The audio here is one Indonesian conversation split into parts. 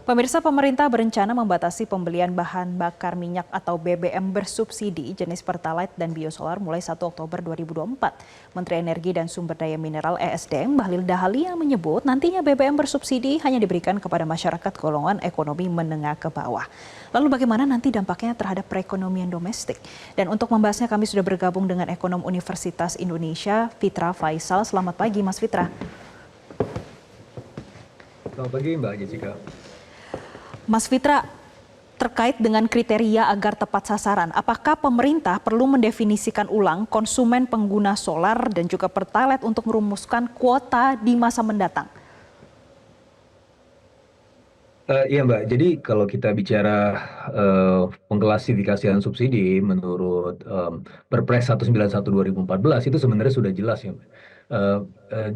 Pemirsa, pemerintah berencana membatasi pembelian bahan bakar minyak atau BBM bersubsidi jenis Pertalite dan biosolar mulai 1 Oktober 2024. Menteri Energi dan Sumber Daya Mineral (ESDM) Bahlil Dahalia menyebut nantinya BBM bersubsidi hanya diberikan kepada masyarakat golongan ekonomi menengah ke bawah. Lalu bagaimana nanti dampaknya terhadap perekonomian domestik? Dan untuk membahasnya kami sudah bergabung dengan ekonom Universitas Indonesia, Fitra Faisal. Selamat pagi, Mas Fitra. Selamat pagi Mbak Jessica. Mas Fitra, terkait dengan kriteria agar tepat sasaran, apakah pemerintah perlu mendefinisikan ulang konsumen pengguna solar dan juga Pertalite untuk merumuskan kuota di masa mendatang? Iya Mbak, jadi kalau kita bicara pengklasifikasian subsidi menurut Perpres 191 2014 itu sebenarnya sudah jelas ya Mbak.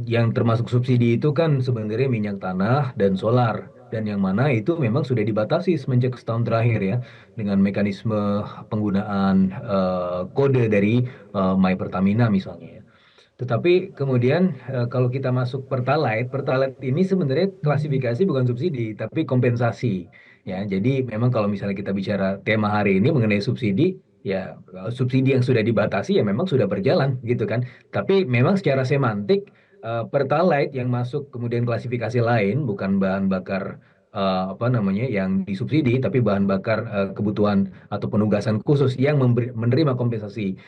Yang termasuk subsidi itu kan sebenarnya minyak tanah dan solar. Dan yang mana itu memang sudah dibatasi semenjak setahun terakhir ya dengan mekanisme penggunaan kode dari My Pertamina misalnya ya. Tetapi kemudian kalau kita masuk Pertalite, Pertalite ini sebenarnya klasifikasi bukan subsidi, tapi kompensasi. Ya, jadi memang kalau misalnya kita bicara tema hari ini mengenai subsidi, ya subsidi yang sudah dibatasi ya memang sudah berjalan gitu kan. Tapi memang secara semantik Pertalite yang masuk kemudian klasifikasi lain bukan bahan bakar apa namanya yang disubsidi, tapi bahan bakar kebutuhan atau penugasan khusus yang menerima kompensasi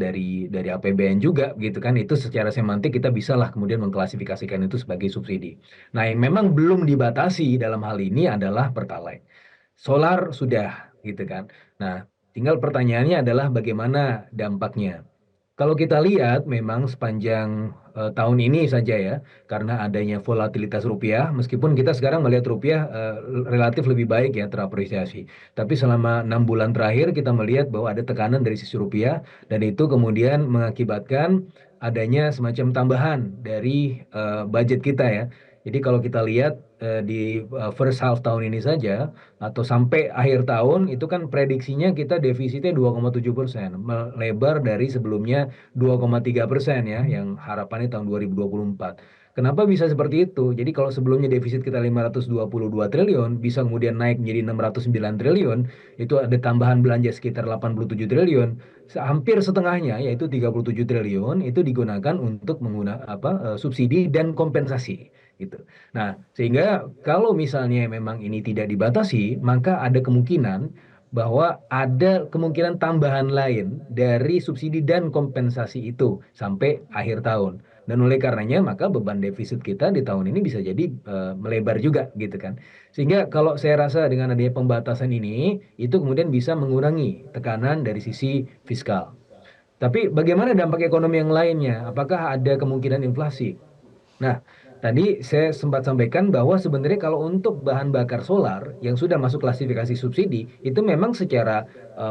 dari APBN juga gitu kan, itu secara semantik kita bisalah kemudian mengklasifikasikan itu sebagai subsidi. Nah, yang memang belum dibatasi dalam hal ini adalah Pertalite. Solar sudah gitu kan. Nah, tinggal pertanyaannya adalah bagaimana dampaknya. Kalau kita lihat memang sepanjang tahun ini saja ya, karena adanya volatilitas rupiah, meskipun kita sekarang melihat rupiah relatif lebih baik ya terapresiasi. Tapi selama 6 bulan terakhir kita melihat bahwa ada tekanan dari sisi rupiah dan itu kemudian mengakibatkan adanya semacam tambahan dari budget kita ya. Jadi kalau kita lihat di first half tahun ini saja atau sampai akhir tahun itu kan prediksinya kita defisitnya 2,7%, melebar dari sebelumnya 2,3% ya, yang harapannya tahun 2024. Kenapa bisa seperti itu? Jadi kalau sebelumnya defisit kita 522 triliun, bisa kemudian naik menjadi 609 triliun, itu ada tambahan belanja sekitar 87 triliun, hampir setengahnya yaitu 37 triliun itu digunakan untuk menggunakan subsidi dan kompensasi gitu. Nah, sehingga kalau misalnya memang ini tidak dibatasi, maka ada kemungkinan bahwa ada kemungkinan tambahan lain dari subsidi dan kompensasi itu sampai akhir tahun. Dan oleh karenanya maka beban defisit kita di tahun ini bisa jadi melebar juga gitu kan. Sehingga kalau saya rasa dengan adanya pembatasan ini itu kemudian bisa mengurangi tekanan dari sisi fiskal. Tapi bagaimana dampak ekonomi yang lainnya? Apakah ada kemungkinan inflasi? Nah, tadi saya sempat sampaikan bahwa sebenarnya kalau untuk bahan bakar solar yang sudah masuk klasifikasi subsidi, itu memang secara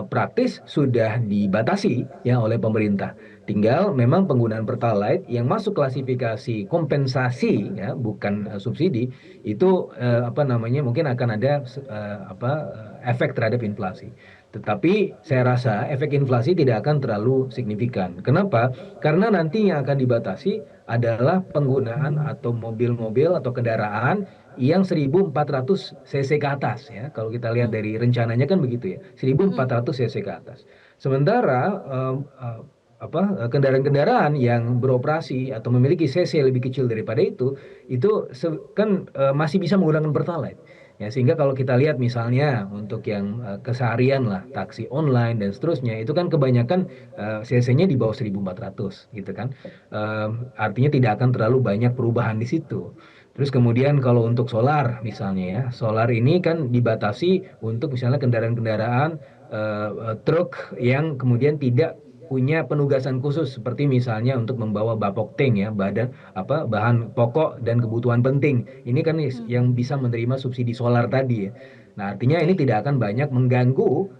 praktis sudah dibatasi ya oleh pemerintah. Tinggal memang penggunaan Pertalite yang masuk klasifikasi kompensasi ya, bukan subsidi, itu apa namanya mungkin akan ada efek terhadap inflasi. Tetapi saya rasa efek inflasi tidak akan terlalu signifikan. Kenapa? Karena nanti yang akan dibatasi adalah penggunaan atau mobil-mobil atau kendaraan yang 1.400 cc ke atas ya. Kalau kita lihat dari rencananya kan begitu ya, 1.400 cc ke atas. Sementara kendaraan-kendaraan yang beroperasi atau memiliki cc lebih kecil daripada itu kan masih bisa menggunakan Pertalite. Ya, sehingga kalau kita lihat misalnya untuk yang keseharian lah, taksi online dan seterusnya, itu kan kebanyakan cc-nya di bawah 1.400 gitu kan. Artinya tidak akan terlalu banyak perubahan di situ. Terus kemudian kalau untuk solar misalnya ya, solar ini kan dibatasi untuk misalnya kendaraan-kendaraan truk yang kemudian tidak punya penugasan khusus seperti misalnya untuk membawa bapokting ya, bahan pokok dan kebutuhan penting. Ini kan yang bisa menerima subsidi solar tadi ya. Nah, artinya ini Oke. tidak akan banyak mengganggu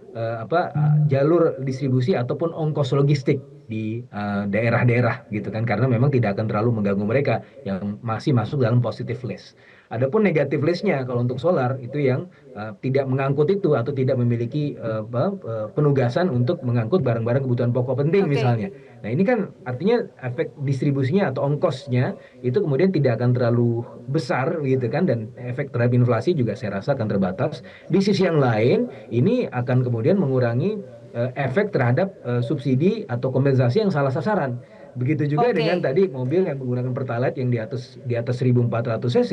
jalur distribusi ataupun ongkos logistik di daerah-daerah gitu kan, karena memang tidak akan terlalu mengganggu mereka yang masih masuk dalam positive list. Adapun negatif listnya kalau untuk solar itu yang tidak mengangkut itu atau tidak memiliki penugasan untuk mengangkut barang-barang kebutuhan pokok penting Oke, misalnya. Nah ini kan artinya efek distribusinya atau ongkosnya itu kemudian tidak akan terlalu besar gitu kan, dan efek terhadap inflasi juga saya rasa akan terbatas. Di sisi yang lain ini akan kemudian mengurangi efek terhadap subsidi atau kompensasi yang salah sasaran. Begitu juga dengan oke. tadi mobil yang menggunakan Pertalite yang di atas 1400 cc,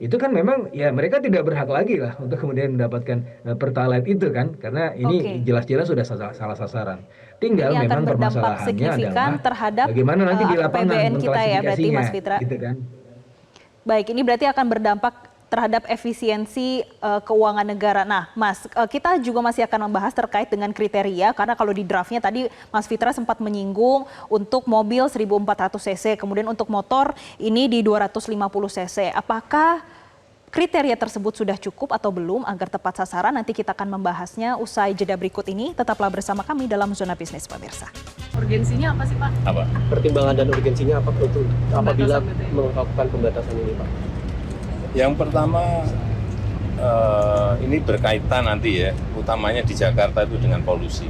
itu kan memang ya mereka tidak berhak lagi lah untuk kemudian mendapatkan Pertalite itu kan, karena ini Oke. jelas-jelas sudah salah sasaran. Ini Tinggal akan memang berdampak permasalahannya adalah signifikan terhadap bagaimana nanti di lapangan APBN kita ya berarti Mas mengklasifikasinya Fitra. gitu kan. Baik, ini berarti akan berdampak terhadap efisiensi keuangan negara. Nah, Mas, kita juga masih akan membahas terkait dengan kriteria karena kalau di draftnya tadi Mas Fitra sempat menyinggung untuk mobil 1400 cc, kemudian untuk motor ini di 250 cc. Apakah kriteria tersebut sudah cukup atau belum agar tepat sasaran? Nanti kita akan membahasnya usai jeda berikut ini. Tetaplah bersama kami dalam Zona Bisnis pemirsa. Urgensinya apa sih Pak? Apa? Pertimbangan dan urgensinya apa untuk apabila Pembatasan BBM. melakukan pembatasan ini, Pak? Yang pertama ini berkaitan nanti ya, utamanya di Jakarta itu dengan polusi.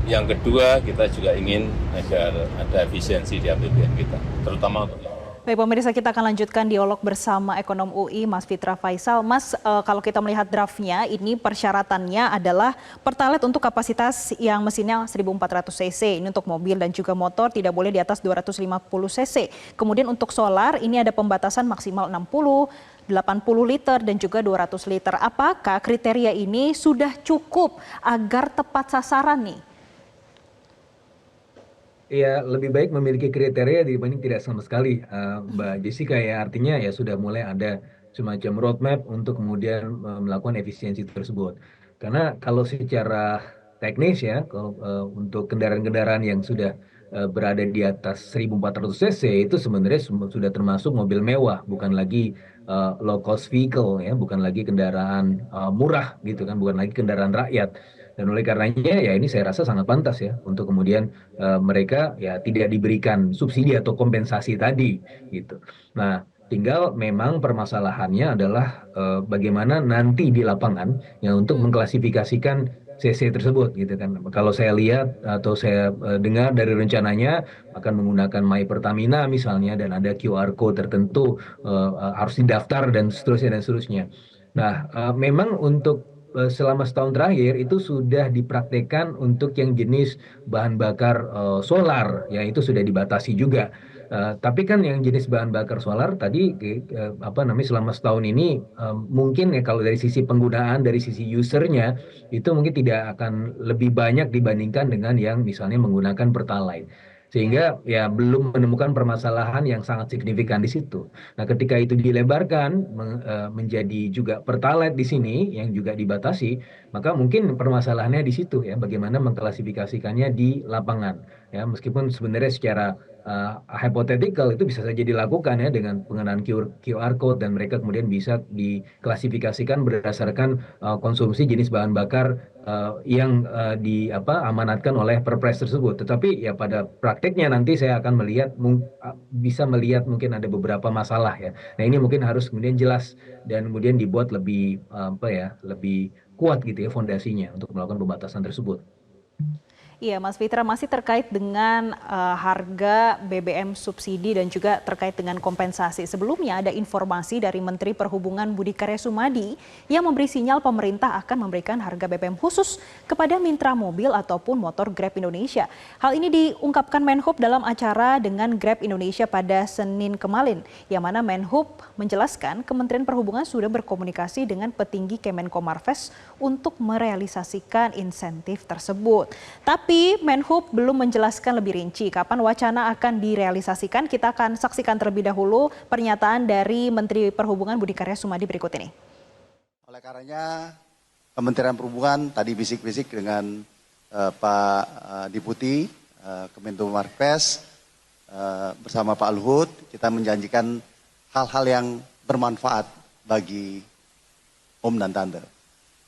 Yang kedua, kita juga ingin agar ada efisiensi di APBN kita, terutama untuk Baik pemirsa, kita akan lanjutkan dialog bersama ekonom UI Mas Fitra Faisal. Mas, kalau kita melihat draftnya ini persyaratannya adalah Pertalite untuk kapasitas yang mesinnya 1400 cc. Ini untuk mobil dan juga motor tidak boleh di atas 250 cc. Kemudian untuk solar ini ada pembatasan maksimal 60, 80 liter dan juga 200 liter. Apakah kriteria ini sudah cukup agar tepat sasaran nih? Ya, lebih baik memiliki kriteria dibanding tidak sama sekali, Mbak Jessica ya. Artinya ya sudah mulai ada semacam roadmap untuk kemudian melakukan efisiensi tersebut. Karena kalau secara teknis ya, kalau untuk kendaraan-kendaraan yang sudah berada di atas 1400 cc itu sebenarnya sudah termasuk mobil mewah, bukan lagi low cost vehicle ya, bukan lagi kendaraan murah gitu kan, bukan lagi kendaraan rakyat. Dan oleh karenanya ya ini saya rasa sangat pantas ya untuk kemudian mereka ya tidak diberikan subsidi atau kompensasi tadi gitu. Nah, tinggal memang permasalahannya adalah bagaimana nanti di lapangan ya untuk mengklasifikasikan CC tersebut gitu kan. Kalau saya lihat atau saya dengar dari rencananya akan menggunakan My Pertamina misalnya dan ada QR code tertentu harus didaftar dan seterusnya dan seterusnya. Nah, memang untuk selama setahun terakhir itu sudah dipraktekkan untuk yang jenis bahan bakar solar ya itu sudah dibatasi juga. Tapi kan yang jenis bahan bakar solar tadi apa namanya selama setahun ini mungkin ya kalau dari sisi penggunaan dari sisi usernya itu mungkin tidak akan lebih banyak dibandingkan dengan yang misalnya menggunakan Pertalite. Sehingga ya belum menemukan permasalahan yang sangat signifikan di situ. Nah, ketika itu dilebarkan menjadi juga Pertalite di sini yang juga dibatasi, maka mungkin permasalahannya di situ ya, bagaimana mengklasifikasikannya di lapangan. Ya, meskipun sebenarnya secara hypothetical itu bisa saja dilakukan ya dengan pengenaan QR code dan mereka kemudian bisa diklasifikasikan berdasarkan konsumsi jenis bahan bakar yang amanatkan oleh Perpres tersebut. Tetapi ya pada prakteknya nanti saya akan melihat bisa melihat mungkin ada beberapa masalah ya. Nah, ini mungkin harus kemudian jelas dan kemudian dibuat lebih lebih kuat gitu ya fondasinya untuk melakukan pembatasan tersebut. Iya, Mas Fitra, masih terkait dengan harga BBM subsidi dan juga terkait dengan kompensasi. Sebelumnya ada informasi dari Menteri Perhubungan Budi Karya Sumadi yang memberi sinyal pemerintah akan memberikan harga BBM khusus kepada mitra mobil ataupun motor Grab Indonesia. Hal ini diungkapkan Menhub dalam acara dengan Grab Indonesia pada Senin kemarin, yang mana Menhub menjelaskan Kementerian Perhubungan sudah berkomunikasi dengan petinggi Kemenko Marves untuk merealisasikan insentif tersebut. Tapi Menhub belum menjelaskan lebih rinci kapan wacana akan direalisasikan. Kita akan saksikan terlebih dahulu pernyataan dari Menteri Perhubungan Budi Karya Sumadi berikut ini. Oleh karenanya Kementerian Perhubungan tadi bisik-bisik dengan Pak Deputi Kemenko Marves bersama Pak Luhut, kita menjanjikan hal-hal yang bermanfaat bagi Om dan Tante.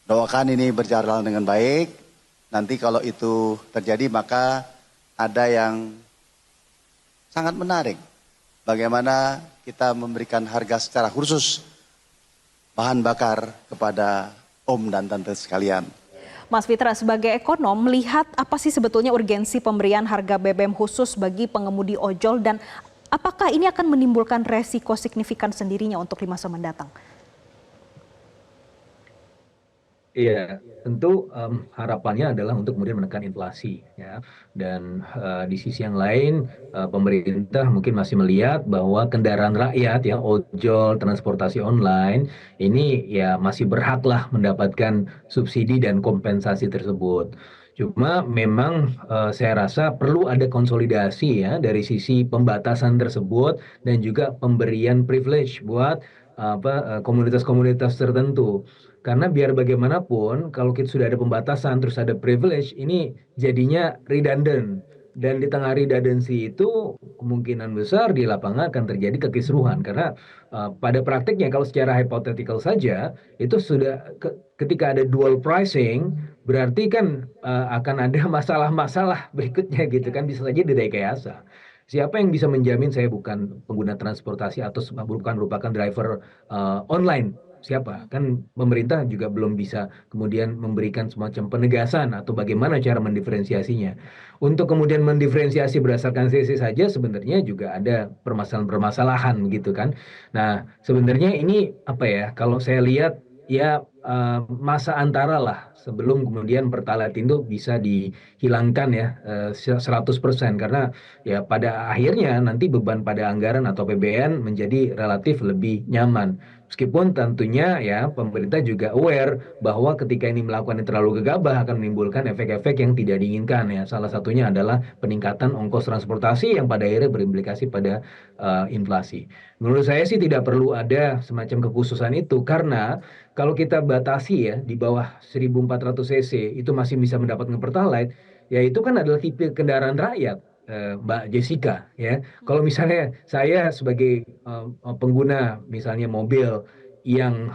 Doakan ini berjalan dengan baik. Nanti kalau itu terjadi maka ada yang sangat menarik bagaimana kita memberikan harga secara khusus bahan bakar kepada om dan tante sekalian. Mas Fitra, sebagai ekonom, melihat apa sih sebetulnya urgensi pemberian harga BBM khusus bagi pengemudi ojol dan apakah ini akan menimbulkan resiko signifikan sendirinya untuk di masa mendatang? Iya, tentu harapannya adalah untuk kemudian menekan inflasi, ya. Dan di sisi yang lain, pemerintah mungkin masih melihat bahwa kendaraan rakyat, ya, ojol, transportasi online, ini ya masih berhaklah mendapatkan subsidi dan kompensasi tersebut. Cuma memang saya rasa perlu ada konsolidasi ya dari sisi pembatasan tersebut dan juga pemberian privilege buat komunitas-komunitas tertentu. Karena biar bagaimanapun, kalau kita sudah ada pembatasan, terus ada privilege, ini jadinya redundant. Dan di tengah redundancy itu, kemungkinan besar di lapangan akan terjadi kekisruhan. Karena pada praktiknya, kalau secara hypothetical saja, itu sudah ketika ada dual pricing, berarti kan akan ada masalah-masalah berikutnya gitu kan, bisa saja direkayasa. Siapa yang bisa menjamin saya bukan pengguna transportasi atau bukan merupakan driver online? Siapa? Kan pemerintah juga belum bisa kemudian memberikan semacam penegasan atau bagaimana cara mendiferensiasinya. Untuk kemudian mendiferensiasi berdasarkan CC saja sebenarnya juga ada permasalahan-permasalahan gitu kan. Nah, sebenarnya ini apa ya? Kalau saya lihat ya masa antara lah sebelum kemudian Pertalite itu bisa dihilangkan ya 100% karena ya pada akhirnya nanti beban pada anggaran atau APBN menjadi relatif lebih nyaman. Meskipun tentunya ya pemerintah juga aware bahwa ketika ini melakukan yang terlalu gegabah akan menimbulkan efek-efek yang tidak diinginkan ya. Salah satunya adalah peningkatan ongkos transportasi yang pada akhirnya berimplikasi pada inflasi. Menurut saya sih tidak perlu ada semacam kekhususan itu karena kalau kita batasi ya di bawah 1400 cc itu masih bisa mendapatkan Pertalite, ya itu kan adalah tipe kendaraan rakyat. Mbak Jessica ya. Kalau misalnya saya sebagai pengguna misalnya mobil yang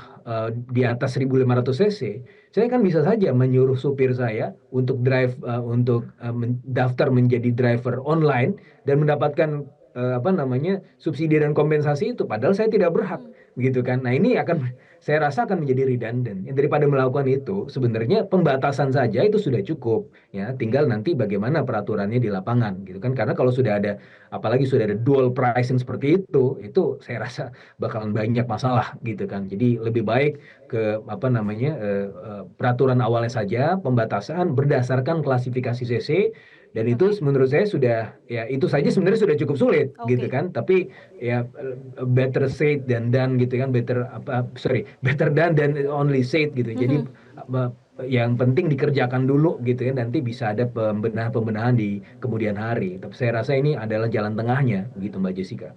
di atas 1500 cc, saya kan bisa saja menyuruh supir saya untuk daftar menjadi driver online dan mendapatkan subsidi dan kompensasi itu padahal saya tidak berhak gitu kan. Nah, ini saya rasa akan menjadi redundant. Daripada melakukan itu, sebenarnya pembatasan saja itu sudah cukup ya. Tinggal nanti bagaimana peraturannya di lapangan gitu kan. Karena kalau sudah ada apalagi sudah ada dual pricing seperti itu saya rasa bakalan banyak masalah gitu kan. Jadi lebih baik ke peraturan awalnya saja pembatasan berdasarkan klasifikasi CC. Dan itu menurut saya sudah ya itu saja sebenarnya sudah cukup sulit gitu kan. Tapi ya better said than done gitu kan. Better done than only said gitu. Jadi yang penting dikerjakan dulu gitu kan. Nanti bisa ada pembenahan di kemudian hari. Tapi saya rasa ini adalah jalan tengahnya gitu Mbak Jessica.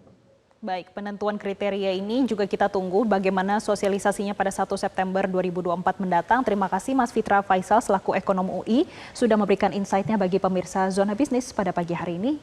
Baik, penentuan kriteria ini juga kita tunggu bagaimana sosialisasinya pada 1 September 2024 mendatang. Terima kasih Mas Fitra Faisal selaku ekonom UI sudah memberikan insight-nya bagi pemirsa Zona Bisnis pada pagi hari ini.